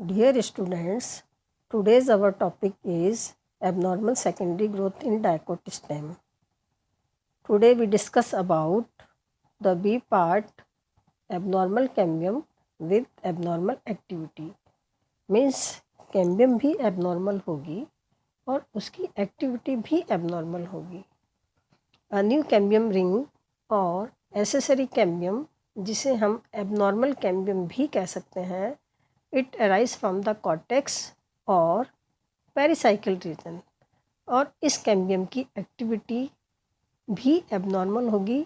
Dear students, today's our topic is abnormal secondary growth in dicot stem. Today we discuss about the B part, abnormal cambium with abnormal activity. Means cambium भी abnormal होगी और उसकी activity भी abnormal होगी. A new cambium ring और accessory cambium जिसे हम abnormal cambium भी कह सकते हैं, it arise from the cortex और पेरिसाइकिल रीजन और इस कैम्बियम की एक्टिविटी भी एबनॉर्मल होगी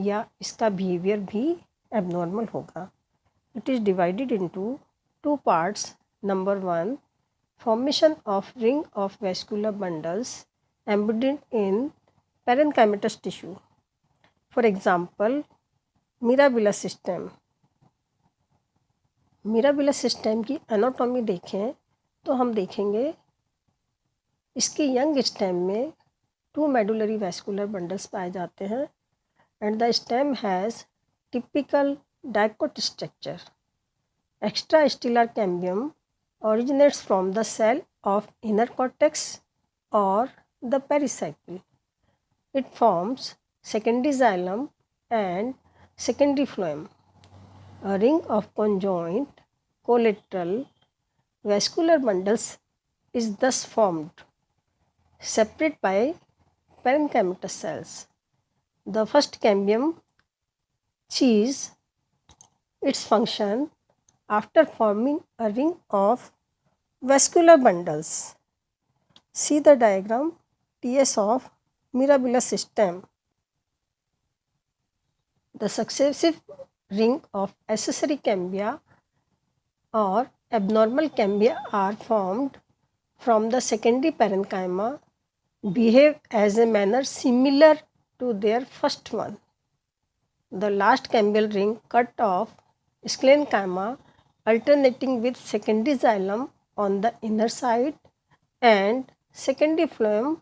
या इसका बिहेवियर भी एबनॉर्मल होगा. It is divided into two parts. Number 1, formation of ring of vascular bundles embedded in parenchymatous tissue. For example Mirabilis system. Mirabilis system की एनाटॉमी देखें तो हम देखेंगे इसके यंग स्टेम में 2 मेडुलरी वेस्कुलर बंडल्स पाए जाते हैं and the stem has typical dicot structure. Extra स्टिलर cambium originates from the cell of inner cortex or the pericycle. It forms secondary xylem and secondary phloem. A ring of conjoint collateral vascular bundles is thus formed, separate by parenchymatous cells. The first cambium achieves its function after forming a ring of vascular bundles. See the diagram TS of mirabilis stem. The successive ring of accessory cambia or abnormal cambia are formed from the secondary parenchyma, behave as a manner similar to their first one. The last cambial ring cut off sclerenchyma alternating with secondary xylem on the inner side and secondary phloem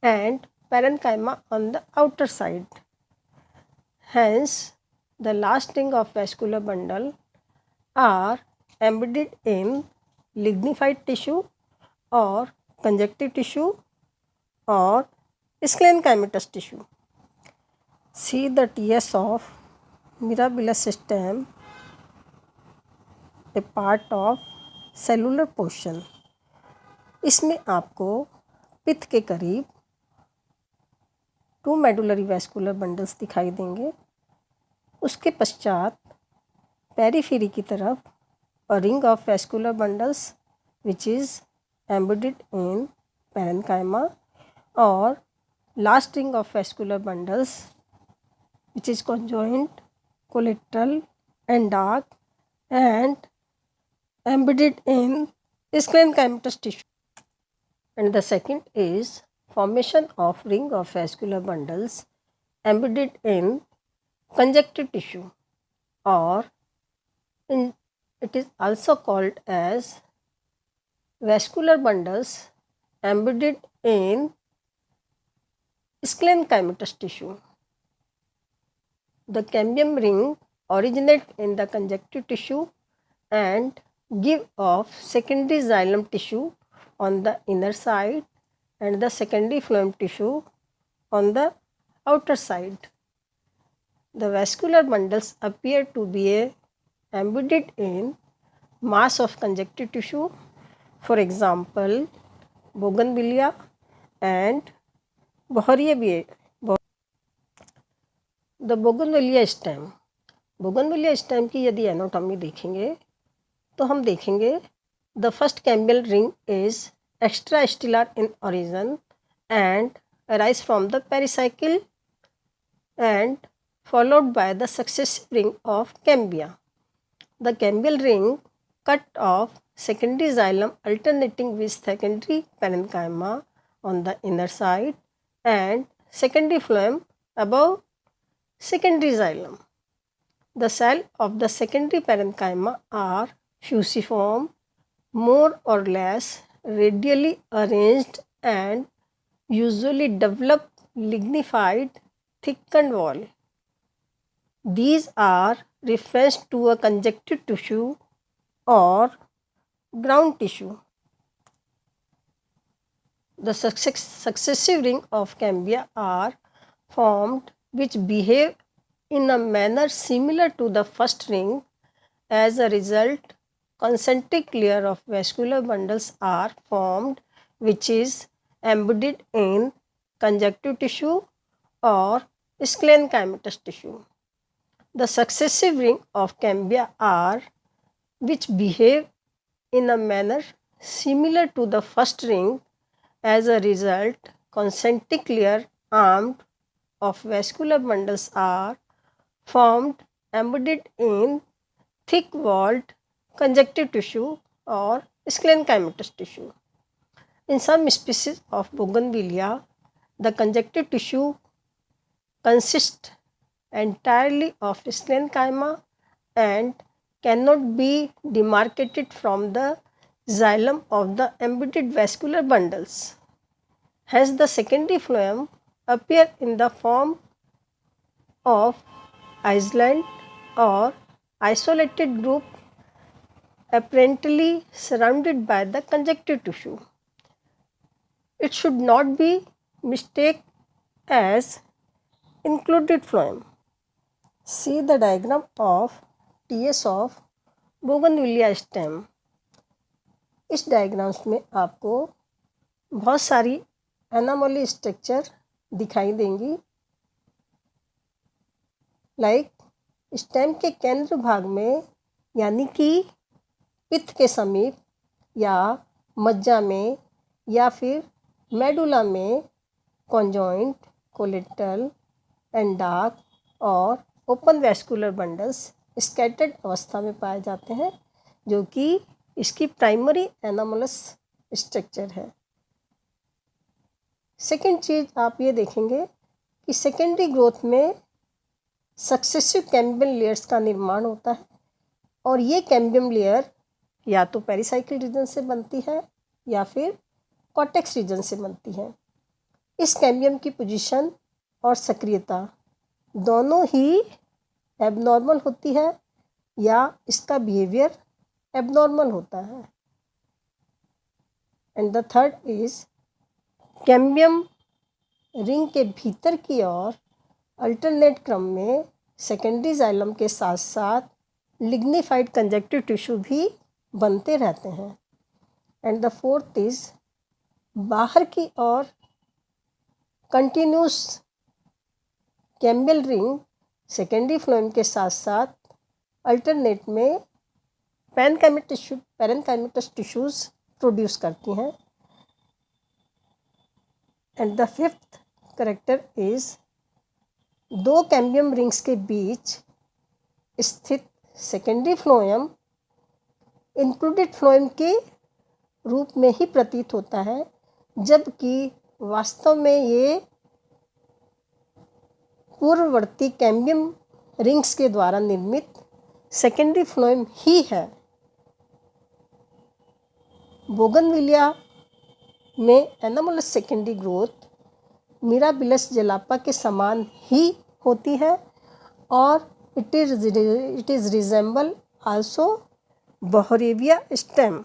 and parenchyma on the outer side. Hence, the last ring of vascular bundle are embedded in lignified tissue or conjunctive tissue or sclerenchymatous tissue. See the TS of mirabilis stem, a part of cellular portion. इसमें आपको पित्त के करीब 2 medullary vascular bundles दिखाई देंगे. उसके पश्चात periphery की तरफ a ring of vascular bundles which is embedded in parenchyma or last ring of vascular bundles which is conjoint, collateral and dark and embedded in sclerenchymatous tissue. And the second is formation of ring of vascular bundles embedded in conjunctive tissue or it is also called as vascular bundles embedded in sclerenchymatous tissue. The cambium ring originate in the conjunctive tissue and give off secondary xylem tissue on the inner side and the secondary phloem tissue on the outer side. The vascular bundles appear to be embedded in mass of conjunctive tissue, for example, bougainvillea and Bohria. The bougainvillea stem. Bougainvillea stem की यदि anatomy देखेंगे तो हम देखेंगे the first cambial ring is extrastellar in origin and arise from the pericycle and followed by the successive ring of cambia. The cambial ring cut off secondary xylem alternating with secondary parenchyma on the inner side and secondary phloem above secondary xylem. The cells of the secondary parenchyma are fusiform, more or less radially arranged and usually develop lignified thickened wall. These are referenced to a conjunctive tissue or ground tissue. The successive ring of cambia are formed which behave in a manner similar to the first ring. As a result, concentric layer of vascular bundles are formed which is embedded in conjunctive tissue or sclerenchymatous tissue. The successive ring of cambia are which behave in a manner similar to the first ring. As a result, concentric layer armed of vascular bundles are formed embedded in thick-walled conjunctive tissue or sclerenchymatous tissue. In some species of Bougainvillea, the conjunctive tissue consists entirely of sclerenchyma and cannot be demarcated from the xylem of the embedded vascular bundles. Hence, the secondary phloem appear in the form of island or isolated group apparently surrounded by the conjunctive tissue. It should not be mistaken as included phloem. See the diagram of TS of bougainvillea stem. इस diagrams में आपको बहुत सारी एनामोली structure दिखाई देंगी. Like stem के केंद्र भाग में यानी कि पित्त के समीप या मज्जा में या फिर मेडुला में कॉन्जॉइंट, कोलेटरल, एंडार्क और ओपन वैस्कुलर बंडल्स स्कैटर्ड अवस्था में पाए जाते हैं, जो कि इसकी प्राइमरी एनामोलस स्ट्रक्चर है. सेकेंड चीज़ आप ये देखेंगे कि सेकेंडरी ग्रोथ में सक्सेसिव कैम्बियम लेयर्स का निर्माण होता है और ये कैम्बियम लेयर या तो पेरिसाइकिल रीजन से बनती है या फिर कॉर्टेक्स रीजन से बनती है. इस कैम्बियम की पोजीशन और सक्रियता दोनों ही एबनॉर्मल होती है या इसका बिहेवियर एबनॉर्मल होता है. And the third is cambium ring के भीतर की ओर अल्टरनेट क्रम में सेकेंडरी जाइलम के साथ साथ लिग्निफाइड कंजक्टिव टिश्यू भी बनते रहते हैं. एंड द फोर्थ इज बाहर की ओर continuous cambial ring secondary phloem के साथ साथ अल्टरनेट में पैरेनकाइमेटस टिश्यूज प्रोड्यूस करती हैं. And the fifth character is दो कैम्बियम रिंग्स के बीच स्थित सेकेंडरी फ्लोएम इंक्लूडेड फ्लोएम के रूप में ही प्रतीत होता है, जबकि वास्तव में ये पूर्ववर्ती कैम्बियम रिंग्स के द्वारा निर्मित सेकेंडरी फ्लोएम ही है. बोगनविलिया में anomalous secondary growth Mirabilis jalapa के समान ही होती है और it is resemble also Boerhavia stem.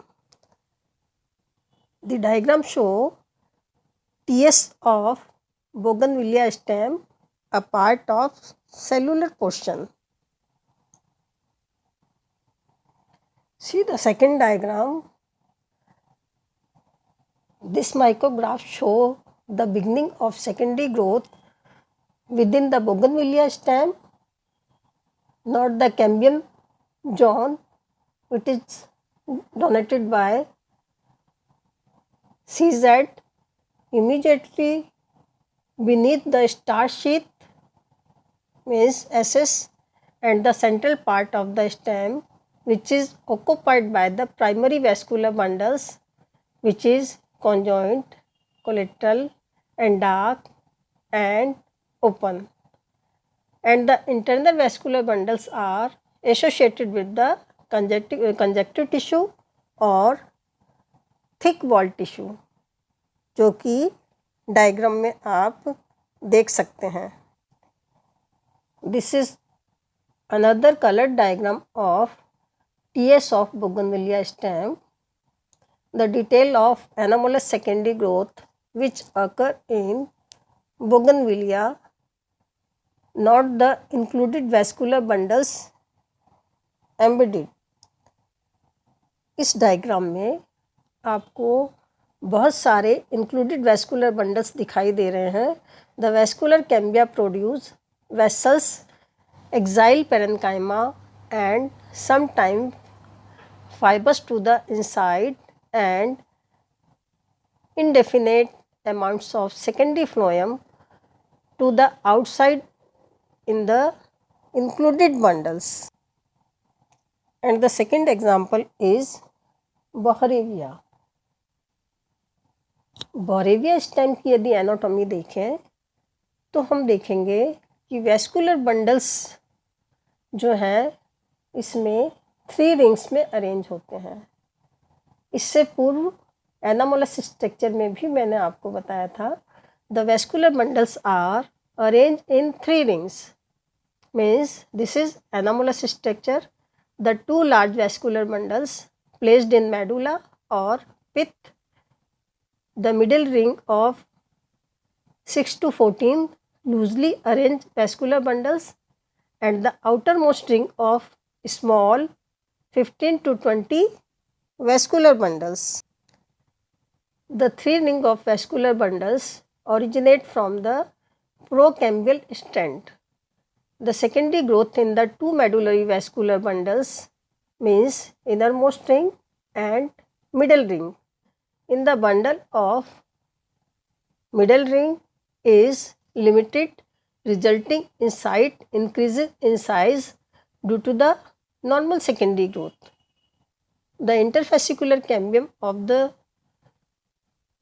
The diagram show TS of bougainvillea stem a part of cellular portion. See the second diagram. This micrograph show the beginning of secondary growth within the Bougainvillea stem, not the cambium zone. It is donated by CZ. Immediately beneath the starch sheath means SS and the central part of the stem, which is occupied by the primary vascular bundles, which is conjoint, collateral, endark and open, and the internal vascular bundles are associated with the conjunctive tissue or thick wall tissue, जो कि diagram में आप देख सकते हैं. This is another coloured diagram of TS of bougainvillea stem. the detail of anomalous secondary growth which occur in bougainvillea, not the included vascular bundles embedded. इस diagram में आपको बहुत सारे इंक्लूडेड वैस्कुलर बंडल्स दिखाई दे रहे हैं. The vascular cambia produce vessels, xylem parenchyma and sometime fibers to the inside and indefinite amounts of secondary phloem to the outside in the included bundles. And the second example is Borrelia. Boerhavia stem की यदि anatomy देखें तो हम देखेंगे कि vascular bundles जो हैं इसमें 3 रिंग्स में अरेंज होते हैं. इससे पूर्व एनामोलस स्ट्रक्चर में भी मैंने आपको बताया था the vascular bundles are arrange in 3 rings. Means this is anomalous structure. The 2 large vascular bundles placed in medulla or pith, the middle ring of 6 to 14 loosely arranged vascular bundles and the outermost ring of small 15 to 20 vascular bundles. The 3 ring of vascular bundles originate from the procambial stent. The secondary growth in the 2 medullary vascular bundles means innermost ring and middle ring. In the bundle of middle ring is limited, resulting in slight increases in size due to the normal secondary growth. The interfascicular cambium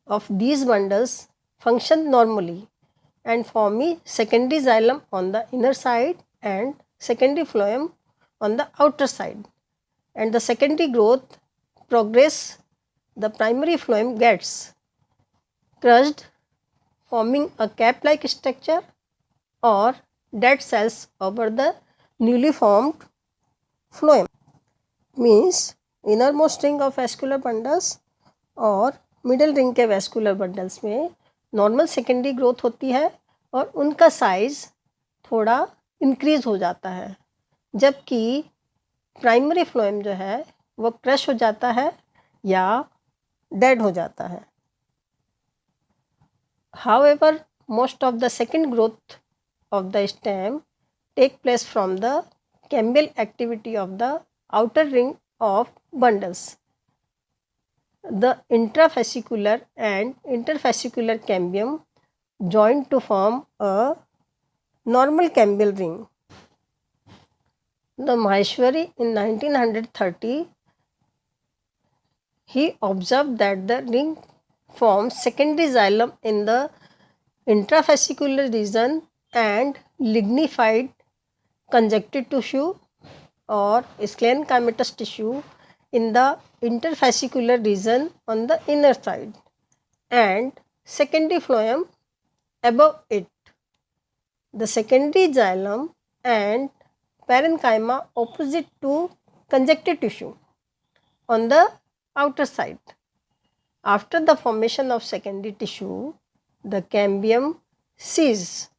of these bundles function normally and forming secondary xylem on the inner side and secondary phloem on the outer side. And the secondary growth progress, the primary phloem gets crushed, forming a cap-like structure or dead cells over the newly formed phloem. Means innermost ring of vascular bundles और middle ring के vascular bundles में normal secondary growth होती है और उनका size थोड़ा increase हो जाता है, जबकि प्राइमरी फ्लोएम जो है वो क्रश हो जाता है या डेड हो जाता है. However most of the second growth of the stem take place from the cambial activity of the outer ring of bundles. The intrafascicular and interfascicular cambium join to form a normal cambial ring. The Maheshwari in 1930 he observed that the ring forms secondary xylem in the intrafascicular region and lignified conjunctive tissue or sclerenchymatous tissue in the interfascicular region on the inner side and secondary phloem above it. The secondary xylem and parenchyma opposite to conjunctive tissue on the outer side. After the formation of secondary tissue, the cambium ceases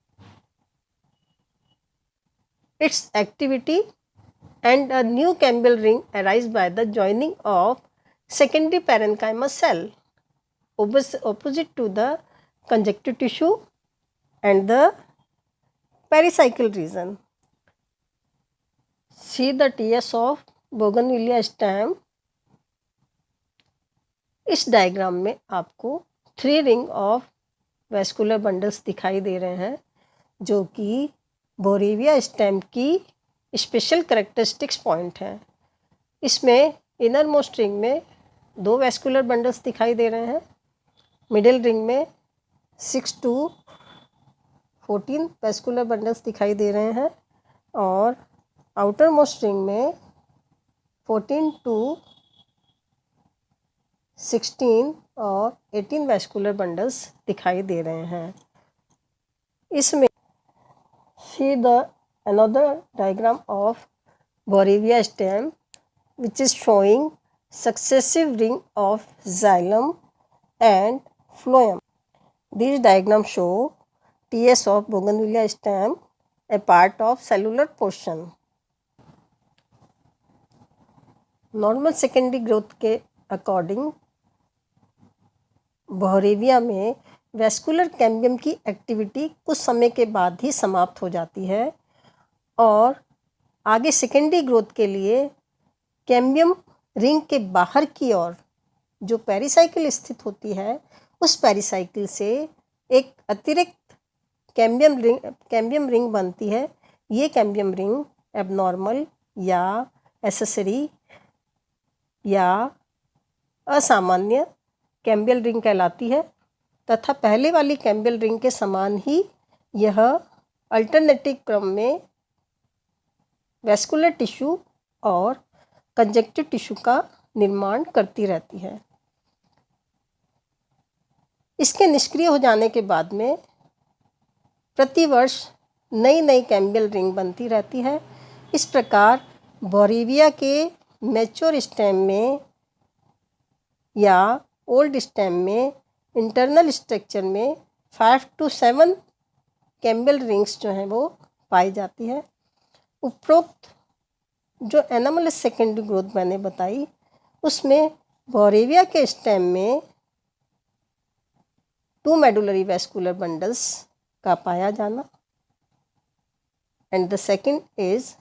its activity and a new cambial ring arises by the joining of secondary parenchyma cell opposite to the conjunctive tissue and the pericycle region. See the TS of bougainvillea stem. इस diagram में आपको 3 ring of vascular bundles दिखाई दे रहे हैं जो कि बोरेविया stem की स्पेशल करेक्टरिस्टिक्स पॉइंट हैं. इसमें इनर मोस्ट रिंग में 2 वैस्कुलर बंडल्स दिखाई दे रहे हैं, मिडिल रिंग में 6 to 14 वैस्कुलर बंडल्स दिखाई दे रहे हैं और आउटर मोस्ट रिंग में 14 to 16 और 18 वैस्कुलर बंडल्स दिखाई दे रहे हैं. इसमें see the another diagram of Borrelia stem which is showing successive ring of xylem and phloem. These diagrams show TS of bougainvillea stem, a part of cellular portion. Normal secondary growth के according बहरेविया में vascular cambium की activity कुछ समय के बाद ही समाप्त हो जाती है और आगे सेकेंडरी ग्रोथ के लिए कैम्बियम रिंग के बाहर की ओर जो पेरिसाइकिल स्थित होती है उस पेरिसाइकिल से एक अतिरिक्त कैम्बियम रिंग बनती है। ये कैम्बियम रिंग एबनॉर्मल या एसेसरी या असामान्य कैम्बियल रिंग कहलाती है तथा पहले वाली कैम्बियल रिंग के समान ही यह अल्टरनेटिव क्रम में वेस्कुलर टिश्यू और कंजक्टिव टिश्यू का निर्माण करती रहती है। इसके निष्क्रिय हो जाने के बाद में प्रतिवर्ष नई नई कैम्बियल रिंग बनती रहती है। इस प्रकार बहरेविया के मैच्योर स्टेम में या ओल्ड स्टेम में इंटरनल स्ट्रक्चर में 5 to 7 कैम्बियल रिंग्स जो हैं वो पाई जाती है। उपरोक्त जो एनामलस सेकेंडरी ग्रोथ मैंने बताई उसमें बहरेविया के स्टेम में 2 मेडुलरी वेस्कुलर बंडल्स का पाया जाना and the second is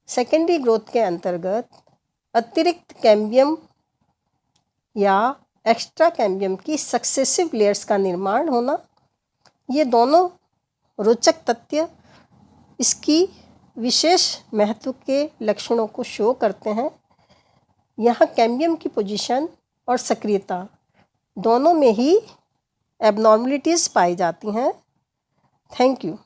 secondary growth के अंतर्गत अतिरिक्त कैम्बियम या एक्स्ट्रा कैम्बियम की सक्सेसिव लेयर्स का निर्माण होना। ये दोनों रोचक तथ्य इसकी विशेष महत्व के लक्षणों को शो करते हैं। यहाँ कैम्बियम की पोजीशन और सक्रियता दोनों में ही एबनॉर्मलिटीज़ पाई जाती हैं। Thank you.